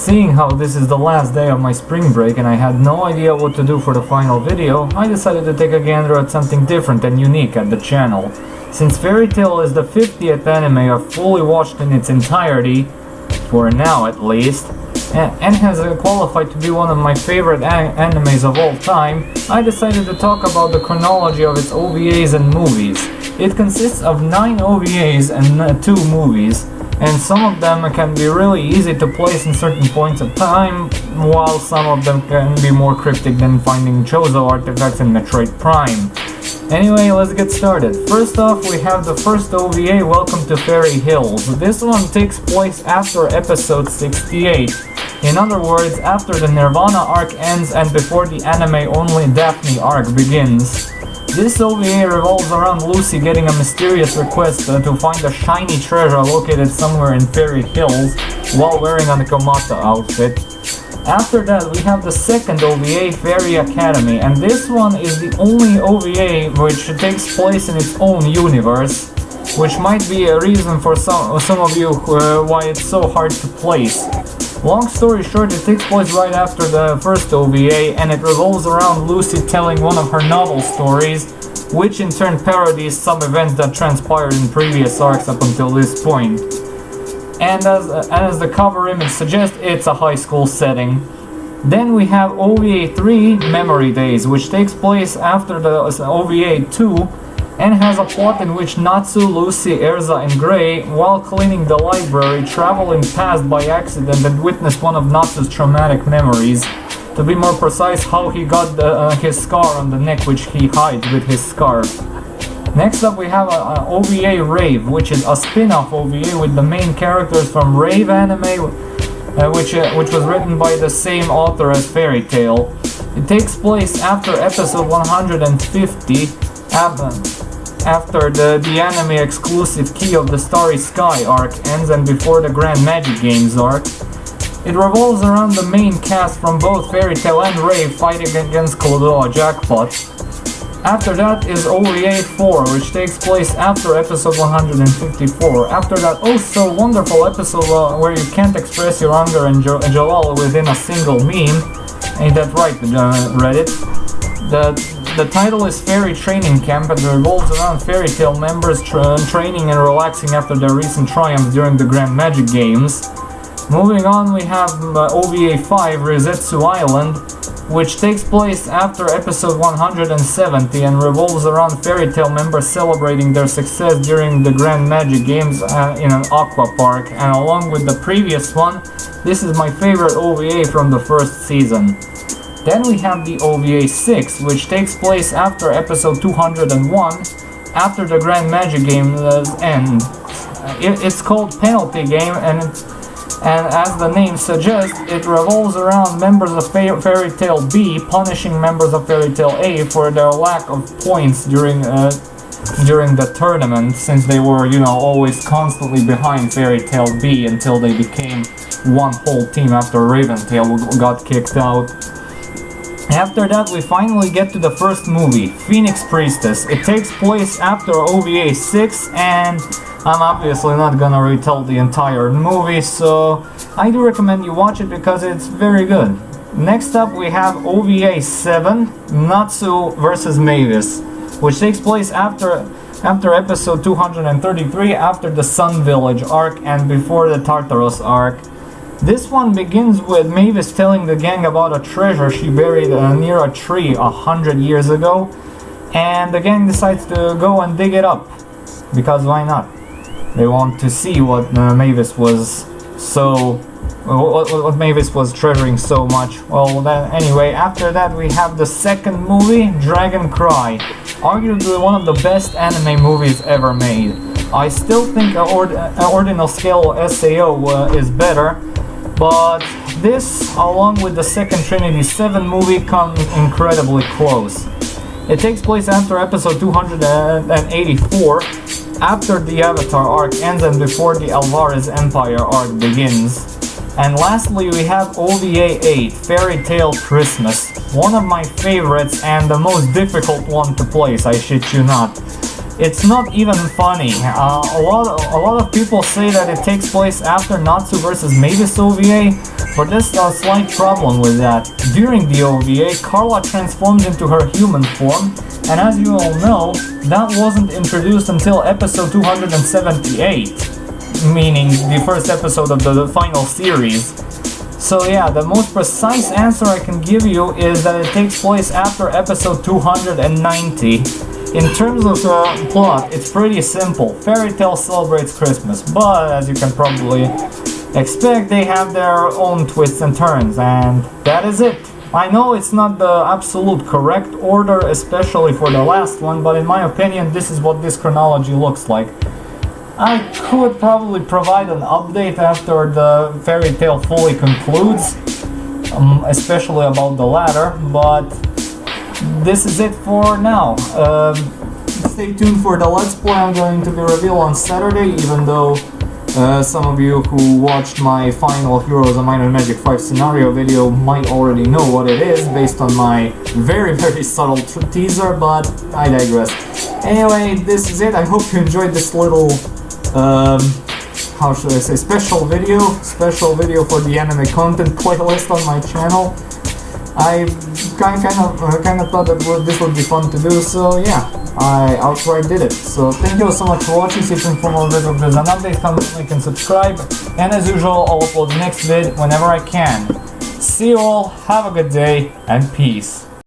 Seeing how this is the last day of my spring break and I had no idea what to do for the final video, I decided to take a gander at something different and unique at the channel. Since Fairy Tail is the 50th anime I've fully watched in its entirety, for now at least, and has qualified to be one of my favorite animes of all time, I decided to talk about the chronology of its OVAs and movies. It consists of 9 OVAs and 2 movies, and some of them can be really easy to place in certain points of time, while some of them can be more cryptic than finding Chozo artifacts in Metroid Prime. Anyway, let's get started. First off, we have the first OVA, Welcome to Fairy Hills. This one takes place after episode 68. In other words, after the Nirvana arc ends and before the anime-only Daphne arc begins. This OVA revolves around Lucy getting a mysterious request to find a shiny treasure located somewhere in Fairy Hills while wearing a Nekomata outfit. After that, we have the second OVA, Fairy Academy, and this one is the only OVA which takes place in its own universe, which might be a reason for some of you why it's so hard to place. Long story short, it takes place right after the first OVA, and it revolves around Lucy telling one of her novel stories, which in turn parodies some events that transpired in previous arcs up until this point. And as the cover image suggests, it's a high school setting. Then we have OVA 3, Memory Days, which takes place after the OVA 2, and has a plot in which Natsu, Lucy, Erza, and Gray, while cleaning the library, travel in past by accident and witness one of Natsu's traumatic memories. To be more precise, how he got his scar on the neck, which he hides with his scarf. Next up we have a OVA Rave, which is a spin-off OVA with the main characters from Rave anime, which was written by the same author as Fairy Tail. It takes place after episode 150, after the anime exclusive Key of the Starry Sky arc ends and before the Grand Magic Games arc. It revolves around the main cast from both Fairy Tail and Rave fighting against Clodoa Jackpot. After that is OVA 4, which takes place after episode 154. After that oh so wonderful episode where you can't express your anger and Jalal within a single meme. Ain't that right, Reddit? The title is Fairy Training Camp and revolves around Fairy Tail members training and relaxing after their recent triumph during the Grand Magic Games. Moving on, we have OVA 5, Resetsu Island, which takes place after episode 170 and revolves around Fairy Tail members celebrating their success during the Grand Magic Games in an aqua park, and along with the previous one, this is my favorite OVA from the first season. Then we have the OVA 6, which takes place after episode 201, after the Grand Magic Games end. It's called Penalty Game, and as the name suggests, it revolves around members of Fairy Tail B punishing members of Fairy Tail A for their lack of points during the tournament, since they were, always constantly behind Fairy Tail B until they became one whole team after Raventail got kicked out. After that, we finally get to the first movie, Phoenix Priestess. It takes place after OVA 6, and I'm obviously not gonna retell the entire movie, so I do recommend you watch it because it's very good. Next up, we have OVA 7, Natsu vs. Mavis, which takes place after episode 233, after the Sun Village arc and before the Tartaros arc. This one begins with Mavis telling the gang about a treasure she buried near a tree 100 years ago, and the gang decides to go and dig it up, because why not? They want to see what Mavis was treasuring so much. Well, anyway, after that we have the second movie, Dragon Cry, arguably one of the best anime movies ever made. I still think Ordinal Scale SAO is better, but this, along with the second Trinity 7 movie, comes incredibly close. It takes place after episode 284, after the Avatar arc ends and before the Alvarez Empire arc begins. And lastly, we have OVA 8, Fairy Tail Christmas, one of my favorites and the most difficult one to place, I shit you not. It's not even funny. A lot of people say that it takes place after Natsu vs. Mavis OVA, but there's a slight problem with that. During the OVA, Carla transforms into her human form, and as you all know, that wasn't introduced until episode 278, meaning the first episode of the final series. So yeah, the most precise answer I can give you is that it takes place after episode 290. In terms of the plot, it's pretty simple. Fairy Tail celebrates Christmas, but as you can probably expect, they have their own twists and turns, and that is it. I know it's not the absolute correct order, especially for the last one, but in my opinion, this is what this chronology looks like. I could probably provide an update after the Fairy Tail fully concludes, especially about the latter, but this is it for now. Stay tuned for the Let's Play I'm going to be revealed on Saturday, even though some of you who watched my final Heroes of Might and Magic 5 scenario video might already know what it is based on my very subtle teaser, but I digress. Anyway, this is it. I hope you enjoyed this little, how should I say, special video for the anime content playlist on my channel. I kind of thought that this would be fun to do, so yeah, I outright did it. So thank you so much for watching. Stay tuned for more videos and updates. Comment, like, and subscribe. And as usual, I'll upload the next vid whenever I can. See you all, have a good day, and peace.